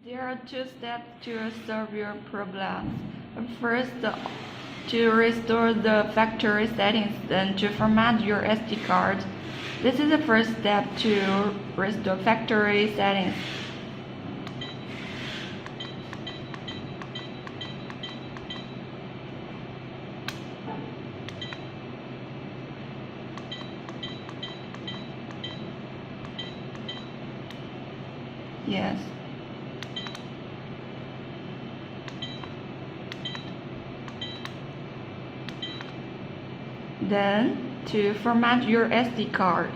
There are two steps to solve your problems. First, to restore the factory settings, then to format your SD card. This is the first step to restore factory settings. Yes. Then, to format your SD card.